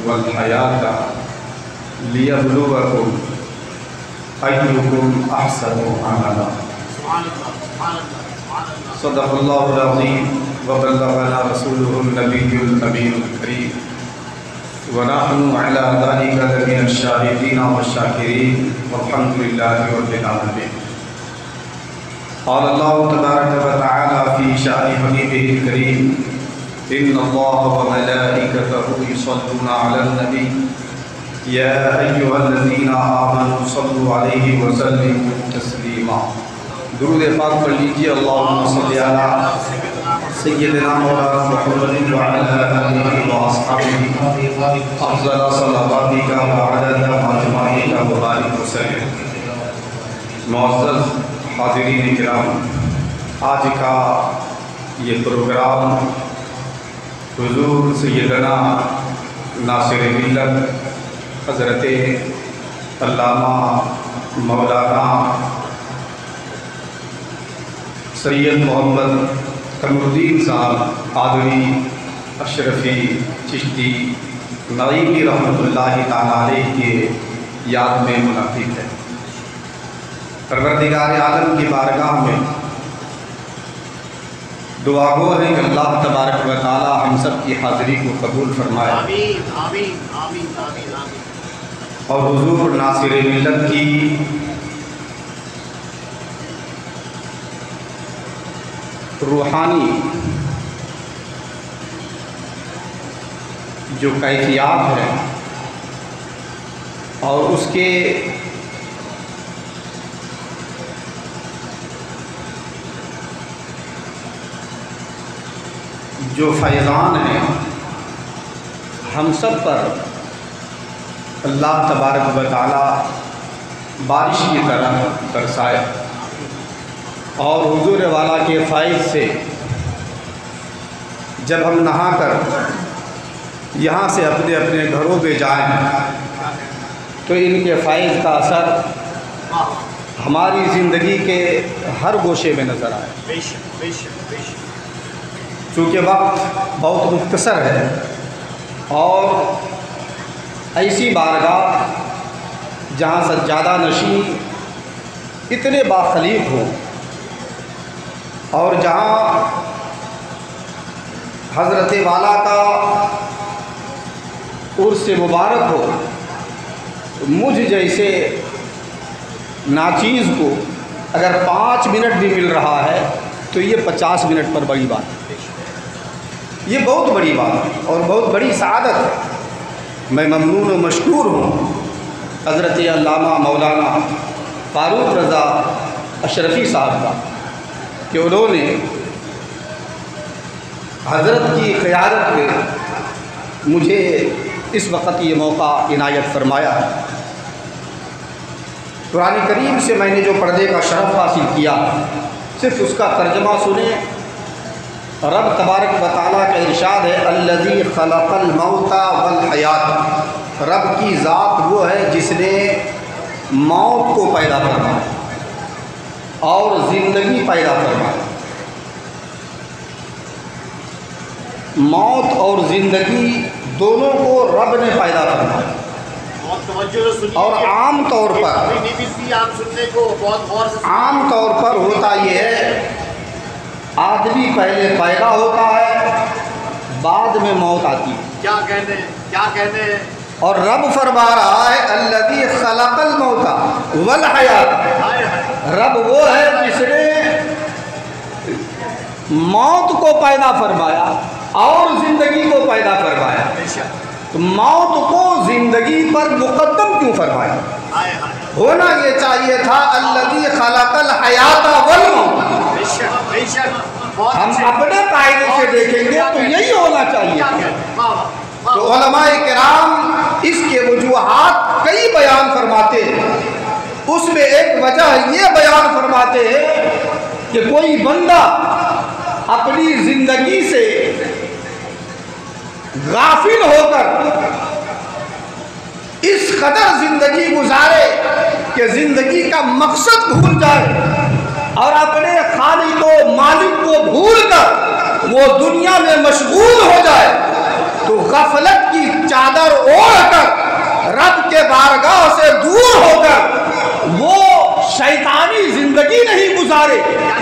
والحیاة لیبلوکم ایکم احسن عملا۔ صدق اللہ العظیم وبلغنا رسوله النبی الامین الکریم ونحن علی ذلک لمن الشاہدین والشاکرین والحمد للہ رب العالمین۔ قال اللہ تبارک و تعالی فی شأن حبیبہ الکریم ان اللہ وملائکتہ یصلون علی النبی یا ایھا الذین آمنوا صلوا علیہ وسلموا تسلیما۔ درود پاک پڑھ لیجیے، اللہم صلی علی سیدنا مولانا محمد وعلی آلہ واصحابہ افضل صلواتک وعدد مجمعک وبارک وسلم۔ معزز حاضرین کرام، آج کا یہ پروگرام حضور سیدنا ناصر ملت حضرت علامہ مولانا سید محمد قمر الدین صاحب قادری اشرفی چشتی نعیمی رحمۃ اللہ تعالیٰ علیہ کے یاد میں منعقد ہے۔ پروردگار عالم کی بارگاہ میں دعا گو ہے کہ اللہ تبارک و تعالیٰ ہم سب کی حاضری کو قبول فرمائے، آمین آمین آمین آمین آمین۔ اور حضور ناصر ملت کی روحانی جو کیفیات ہیں اور اس کے جو فیضان ہیں ہم سب پر اللہ تبارک و تعالی بارش کی طرح برسائے، اور حضور والا کے فیض سے جب ہم نہا کر یہاں سے اپنے اپنے گھروں پہ جائیں تو ان کے فیض کا اثر ہماری زندگی کے ہر گوشے میں نظر آئے۔ بے شک بے شک بے شک۔ چونکہ وقت بہت مختصر ہے اور ایسی بارگاہ جہاں سجادہ نشین اتنے باخلیق ہوں اور جہاں حضرت والا کا عرس مبارک ہو، مجھ جیسے ناچیز کو اگر 5 منٹ بھی مل رہا ہے تو یہ 50 منٹ پر بڑی بات ہے، یہ بہت بڑی بات ہے اور بہت بڑی سعادت ہے۔ میں ممنون و مشکور ہوں حضرت علامہ مولانا فاروق رضا اشرفی صاحب کا کہ انہوں نے حضرت کی قیادت میں مجھے اس وقت یہ موقع عنایت فرمایا ہے۔ قرآن کریم سے میں نے جو پردے کا شرف حاصل کیا، صرف اس کا ترجمہ سنیں۔ رب تبارک و تعالیٰ کا ارشاد ہے الذی خلق الموت والحیات، رب کی ذات وہ ہے جس نے موت کو پیدا فرمایا اور زندگی پیدا فرمایا۔ موت اور زندگی دونوں کو رب نے پیدا فرمایا، اور عام طور پر عام طور پر ہوتا یہ ہے آدمی پہلے پیدا ہوتا ہے بعد میں موت آتی ہے۔ کیا کہتے ہیں اور رب فرما رہا ہے الذی خلق الموت والحیات، رب وہ ہے جس نے موت کو پیدا فرمایا اور زندگی کو پیدا فرمایا۔ تو موت کو زندگی پر مقدم کیوں فرمایا؟ ہونا یہ چاہیے تھا الذی خلق الحیات والموت۔ ہم اپنے قاعدے سے دیکھیں گے تو یہی ہونا چاہیے تھا۔ تو علماء کرام اس کے وجوہات کئی بیان فرماتے ہیں، اس میں ایک وجہ یہ بیان فرماتے ہیں کہ کوئی بندہ اپنی زندگی سے غافل ہو کر اس قدر زندگی گزارے کہ زندگی کا مقصد بھول جائے اور اپنے خالق و مالک کو بھول کر وہ دنیا میں مشغول ہو جائے، تو غفلت کی چادر बारगाह से दूर होकर वो शैतानी जिंदगी नहीं गुजारे।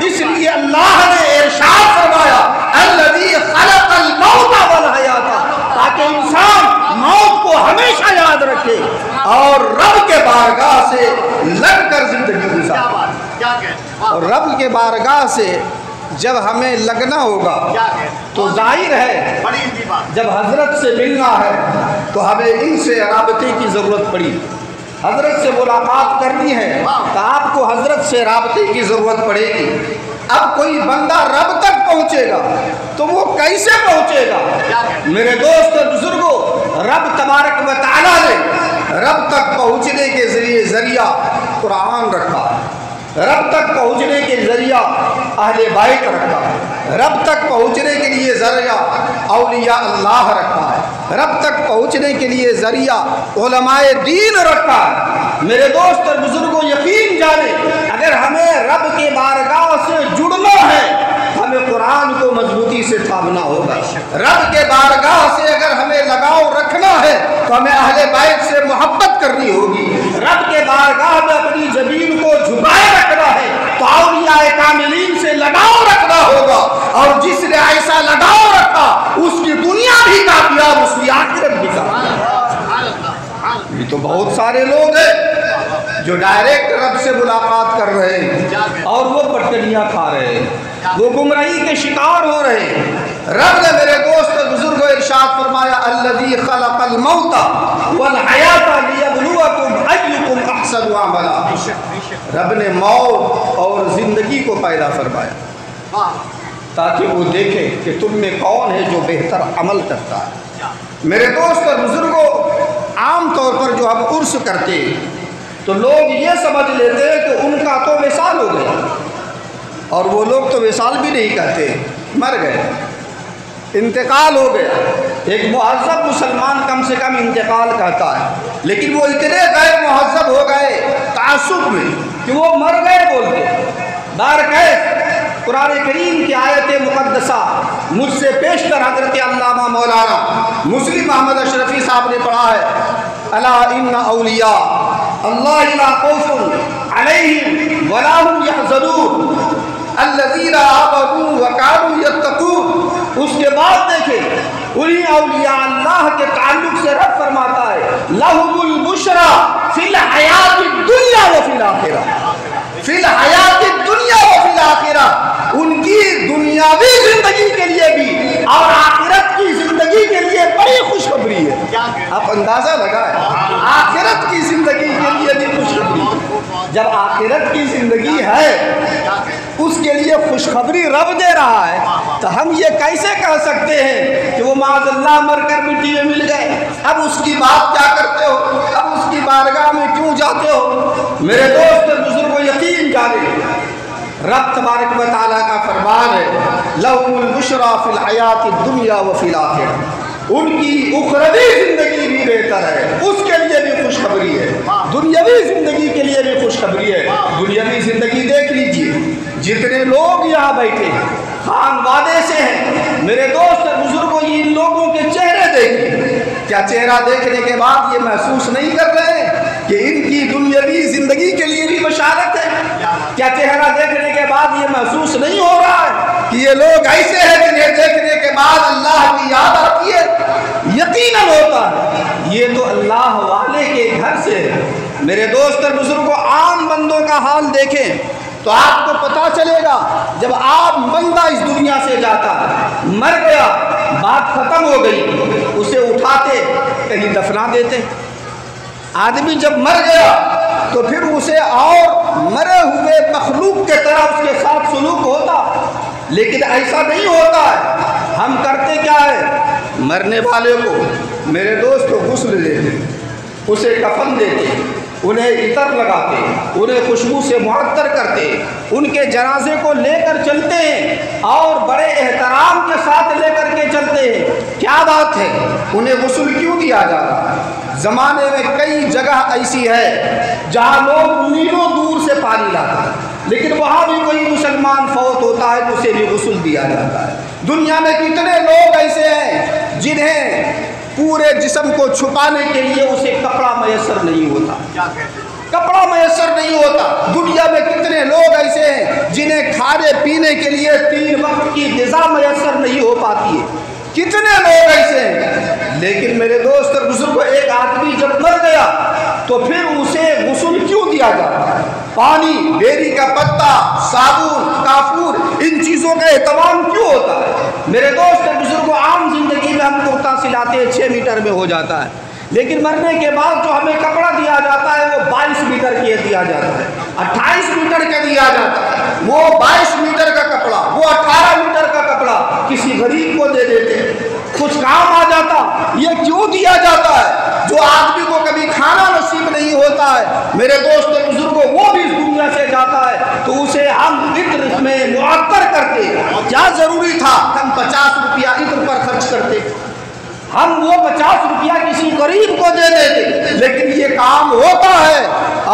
इसलिए अल्लाह ने इरशाद फरमाया अल्लज़ी खलक़ल मौत वल हयाता, ताकि इंसान मौत को हमेशा याद रखे और रब के बारगाह से लगकर जिंदगी गुजारे। और रब के बारगाह से जब हमें लगना होगा तो जाहिर है जब हजरत से मिलना है तो हमें इनसे राबते की ज़रूरत पड़ी। हजरत से मुलाकात करनी है तो आपको हजरत से राबते की ज़रूरत पड़ेगी। अब कोई बंदा रब तक पहुँचेगा तो वो कैसे पहुँचेगा? मेरे दोस्त और बुजुर्गों, रब तबारक व तआला ने रब तक पहुँचने के ज़रिया कुरान रखा, रब तक पहुँचने के ज़रिया अहले बैत रखा है, रब तक पहुँचने के लिए ज़रिया औलिया अल्लाह रखा है, रब तक पहुँचने के लिए ज़रिया उलमाए दीन रखा है। मेरे दोस्त और बुजुर्गों, यकीन जाने अगर हमें रब के बारगाह से जुड़ना है हमें कुरान को मजबूती से थामना होगा। रब के बारगाह से अगर हमें लगाव रखना है तो हमें अहले बैत से मोहब्बत करनी होगी। रब के बारगाह में अपनी ज़मीन को झुकाए रखना है तो औलियाए कामिलीन से लगाव रखना होगा। और जिसने ऐसा लगाव रखा उसकी दुनिया भी कामयाब, उसकी आखिरत भी कामयाब। ये तो बहुत सारे लोग हैं जो डायरेक्ट रब से मुलाकात कर रहे हैं और वो पटकनियाँ खा रहे हैं, वो गुमराही के शिकार हो रहे हैं। रब ने मेरे दोस्त बुजुर्ग इरशाद फरमाया अल्लज़ी खलक़ल मौता वल हयाता लियब्लुवकुम अय्युकुम अहसनु अमला। रब ने मौत और ज़िंदगी को पैदा फरमाया ताकि वो देखे कि तुम में कौन है जो बेहतर अमल करता है। मेरे दोस्त और बुजुर्गों, आम तौर पर जो हम उर्स करते तो लोग ये समझ लेते हैं कि उनका तो विसाल हो गया, और वो लोग तो विसाल भी नहीं कहते, मर गए, इंतकाल हो गया। एक मुहज़्ज़ब मुसलमान कम से कम इंतकाल कहता है, लेकिन वो इतने गैर मुहज़्ज़ब हो गए तासुब में कि वो मर गए बोलते। बारकैफ कुरान करीम की आयत मुक़द्दसा मुझसे पेश कर हज़रत अल्लामा मौलाना मुस्लिम अहमद अशरफी साहब ने पढ़ा है अला इन्ना औलिया अल्लाह ला खौफुन अलैहिम वला हुम यहज़नून अल्लज़ीना आमनू व कानू यत्तक़ून। उसके बाद देखें उन्हीं औलिया अल्लाह के ताल्लुक़ से रब फरमाता है लहुमुल बुशरा फिल हयातिद दुनिया व फिल आखिरह, फिल हयातिद दुनिया व फिल आखिरह। उनकी दुनियावी जिंदगी के लिए भी और आखिरत की जिंदगी के लिए बड़ी खुशखबरी है। आप अंदाजा लगाएं, आखिरत की जिंदगी के लिए भी खुशखबरी। जब आखिरत की जिंदगी है उसके लिए खुशखबरी रब दे रहा है तो हम ये कैसे कह सकते हैं कि वो माज़अल्लाह मरकर मिट्टी में मिल गए, अब उसकी बात क्या करते हो, अब उसकी बारगाह में क्यों जाते हो? मेरे दोस्त बुजुर्गों, यकीन जाने रब तबारक व तआला का फरमान है लहुमुल बुशरा फिल हयातिद दुनिया व फिल आखिरह। उनकी उखरवी जिंदगी भी बेहतर है, उसके लिए भी खुशखबरी है, दुनियावी जिंदगी के लिए भी खुशखबरी है। दुनियावी जिंदगी देख लीजिए, जितने लोग यहाँ बैठे हैं खान वादे से हैं, मेरे दोस्त बुजुर्गों, इन लोगों के चेहरे देखिए। क्या चेहरा देखने के बाद ये महसूस नहीं कर रहे कि इनकी दुनियावी जिंदगी के लिए भी बशारत है? क्या चेहरा देखने के बाद ये महसूस नहीं हो रहा है कि ये लोग ऐसे हैं जिन्हें देखने के बाद अल्लाह की याद आती है? यकीनन होता है। ये तो अल्लाह वाले के घर से है। मेरे दोस्त और बुजुर्गों, आम बंदों का हाल देखें तो आपको पता चलेगा। जब आप बंदा इस दुनिया से जाता, मर गया, बात खत्म हो गई, उसे उठाते कहीं दफना देते। आदमी जब मर गया तो फिर उसे और मरे हुए मखलूक के तरह उसके साथ सुलूक होता, लेकिन ऐसा नहीं होता है। हम करते क्या है, मरने वाले को मेरे दोस्त को गुस्ल देते, उसे कफन देते, उन्हें इतर लगाते, उन्हें खुशबू से मुअत्तर करते, उनके जनाजे को लेकर चलते हैं और बड़े एहतराम के साथ लेकर के चलते हैं। क्या बात है, उन्हें गुस्ल क्यों दिया जा रहा है? ज़माने में कई जगह ऐसी है जहाँ लोग मीलों दूर से पानी लाते हैं, लेकिन वहाँ भी कोई मुसलमान फौत होता है तो उसे भी गुस्ल दिया जाता है। दुनिया में कितने लोग ऐसे हैं जिन्हें पूरे जिस्म को छुपाने के लिए उसे कपड़ा मैसर नहीं होता, क्या कहते हैं? कपड़ा मैसर नहीं होता। दुनिया में कितने लोग ऐसे हैं जिन्हें खाने पीने के लिए 3 वक्त की ग़िज़ा मैसर नहीं हो पाती है, कितने लोग ऐसे हैं। लेकिन मेरे दोस्त और बुजुर्गों, एक आदमी जब मर गया तो फिर उसे गुस्ल क्यों दिया जाता है? पानी, बेरी का पत्ता, साबुन, काफूर, इन चीज़ों का एहतमाम क्यों होता है? मेरे दोस्त और बुजुर्गों, आम जिंदगी में हम कुर्ता सिलाते हैं 6 मीटर में हो जाता है, लेकिन मरने के बाद जो हमें कपड़ा दिया जाता है वो 22 मीटर के दिया जाता है, 28 मीटर का दिया जाता है। वो 22 मीटर का कपड़ा, वो 18 मीटर का कपड़ा किसी गरीब को दे देते, कुछ काम आ जाता। ये क्यों दिया जाता है? जो आदमी को कभी खाना नसीब नहीं होता है, मेरे दोस्त और बुजुर्गों, वो भी इस दुनिया से जाता है तो उसे हम इत्र में मुअत्तर करते। क्या ज़रूरी था हम 50 रुपया इत्र पर खर्च करते? हम वो 50 रुपया किसी गरीब को दे देते, लेकिन ये काम होता है।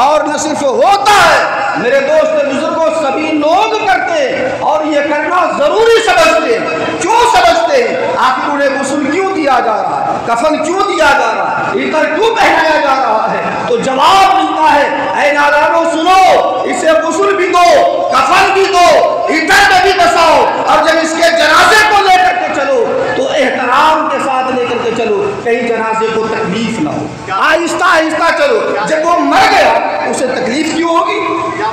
और न सिर्फ होता है, मेरे दोस्त बुजुर्गों, सभी लोग करते हैं और ये करना ज़रूरी समझते हैं। क्यों समझते हैं? आखिर उन्हें गुस्ल क्यों दिया जा रहा है, कफन क्यों दिया जा रहा है, इतर क्यों पहनाया जा रहा है? तो जवाब मिलता है, ऐ नादानो सुनो, इसे गुस्ल भी दो, कफन भी दो, इतर में भी बसाओ, और जब इसके जनाजे को लेकर के चलो तो एहतराम के साथ लेकर के चलो, कहीं जनाजे को तकलीफ ना हो, आहिस्ता आहिस्ता चलो। जब वो मर गया उसे तकलीफ क्यों होगी?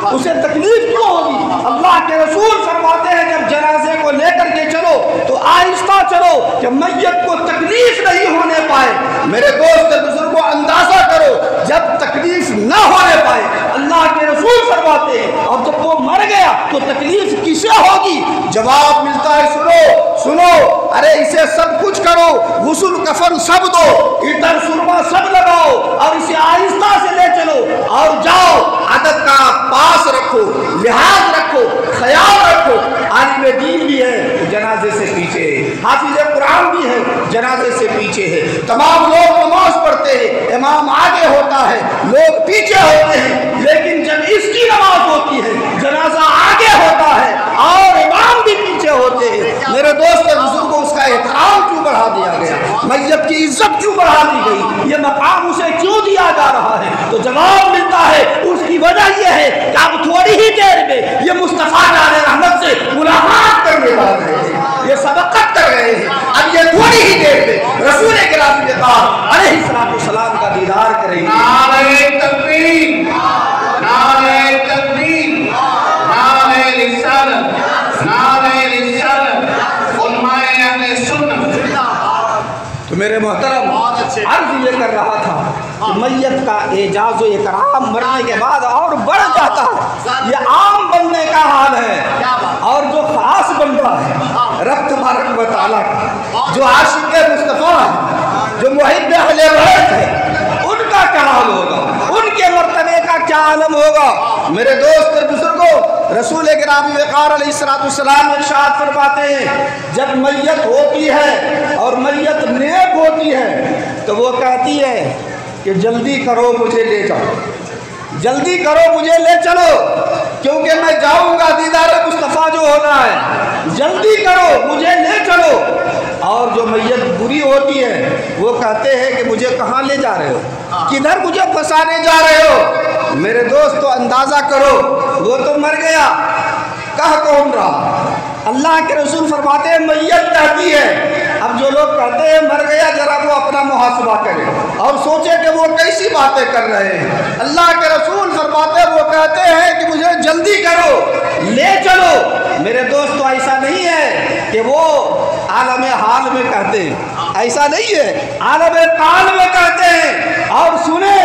उसे तकलीफ क्यों होगी? अल्लाह के रसूल फरमाते हैं जब जनाजे को लेकर के चलो तो आहिस्ता चलो कि मैयत को तकलीफ नहीं होने पाए। मेरे दोस्त बुजुर्गों, अंदाजा करो, जब तकलीफ न होने पाए, अल्लाह के रसूल फरमाते हैं, और जब वो मर गया तो तकलीफ किसे होगी? जवाब मिलता है, सुनो सुनो, अरे इसे सब कुछ करो, गुस्ल कफन सब दो, इतर सुरमा सब लगाओ, और इसे आहिस्ता से ले चलो और जाओ। अदब का पास रखो, लिहाज रखो, ख्याल रखो। आलिम दीन भी है, जनाजे से पीछे है, हाफिज कुरान भी है, जनाजे से पीछे है। तमाम लोग नमाज पढ़ते हैं, इमाम आगे होता है, लोग पीछे होते हैं, लेकिन जब इसकी नमाज होती है, जनाजा आगे होता है और इमाम भी पीछे होते हैं। मेरे दोस्त बुजुर्गों, उसका एहतराम क्यों बढ़ा दिया गया? मैयत की इज्जत क्यों बढ़ा दी गई? ये मकाम उसे क्यों दिया जा रहा है? तो जवाब मिलता है, उसकी वजह यह है कि अब थोड़ी ही देर में ये मुस्तफ़ा जाने रहमत से मुलाकात करने वाले हैं, ये सबकत कर रहे हैं। अब ये थोड़ी ही देर में रसूल किराम के पास अलैहिस्सलाम का दीदार करेंगे। नारे तकबीर, नारे तकबीर, नारे रिसालत, नारे रिसालत, उलमाए अहले सुन्नत। तो मेरे मोहतरम, अर्ज ये कर रहा था कि मैयत का एजाज़ व इकराम मरने के बाद और बढ़ जाता है। ये आम बनने का हाल है, और जो खास बन रहा है रब तबारक व तआला का, जो आशिक़ मुस्तफ़ा है, जो मुहिब्ब अहले बैत है, उनका क्या हाल होगा, उनके मर्तबे का क्या आलम होगा? मेरे दोस्त और बुजुर्गों, रसूल किराम वक़ार अलैहिस्सलाम इरशाद फरमाते हैं, जब मैयत होती है और मैयत नेक होती है तो वो कहती है कि जल्दी करो, मुझे ले जाओ, जल्दी करो, मुझे ले चलो, क्योंकि मैं जाऊंगा दीदार मुस्तफ़ा जो होना है, जल्दी करो, मुझे ले चलो। और जो मैयत बुरी होती है वो कहते हैं कि मुझे कहाँ ले जा रहे हो, किधर मुझे फंसाने जा रहे हो? मेरे दोस्तों, अंदाज़ा करो, वो तो मर गया, कह कौन रहा? अल्लाह के रसूल फरमाते हैं मैयत कहती है। अब जो लोग कहते हैं मर गया, जरा वो अपना मुहासबा करें और सोचे कि वो कैसी बातें कर रहे हैं। अल्लाह के रसूल फरमाते हैं, वो कहते हैं कि मुझे जल्दी करो, ले चलो। मेरे दोस्तों, ऐसा नहीं है कि वो आलम हाल में कहते हैं, ऐसा नहीं है, आलम काल में कहते हैं। और सुने,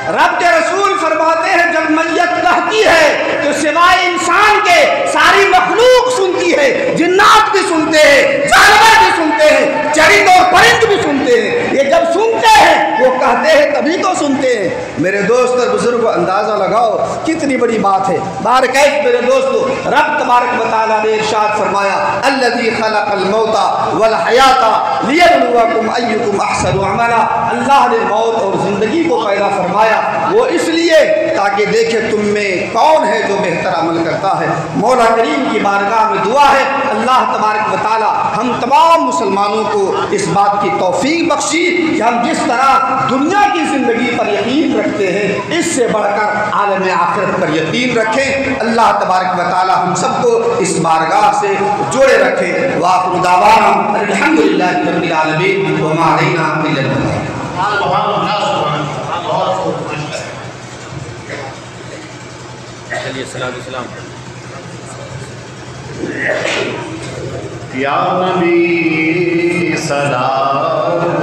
रब के रसूल फरमाते हैं जब मैयत कहती है तो सिवाय इंसान के सारी मखलूक सुनती है, जिन्नात भी सुनते हैं, जानवर भी सुनते हैं, चरिंद और परिंद भी सुनते हैं। ये जब सुनते हैं वो کہتے ہیں تبھی تو سنتے ہیں۔ میرے دوست اور بزرگوں اندازہ لگاؤ کتنی بڑی بات ہے۔ بارکیف میرے دوستو رب تبارک و تعالیٰ نے ارشاد فرمایا الذی خلق الموت والحیات لیبلوکم ایکم احسن عملا، اللہ نے موت اور زندگی کو پیدا فرمایا وہ اس لیے تاکہ دیکھے تم میں کون ہے جو بہتر عمل کرتا ہے۔ مولا کریم کی بارگاہ میں دعا ہے اللہ تبارک و تعالیٰ ہم تمام مسلمانوں کو اس بات کی توفیق بخشی کہ ہم جس طرح دنیا کی زندگی پر یقین رکھتے ہیں اس سے بڑھ کر عالم آخرت پر یقین رکھیں۔ اللہ تبارک و تعالیٰ ہم سب کو اس بارگاہ سے جوڑے رکھے۔ وآخر دعوانا الحمدللہ رب العالمین وما علینا الا البلاغ۔ چلیے صلاۃ السلام۔ یا نبی سلام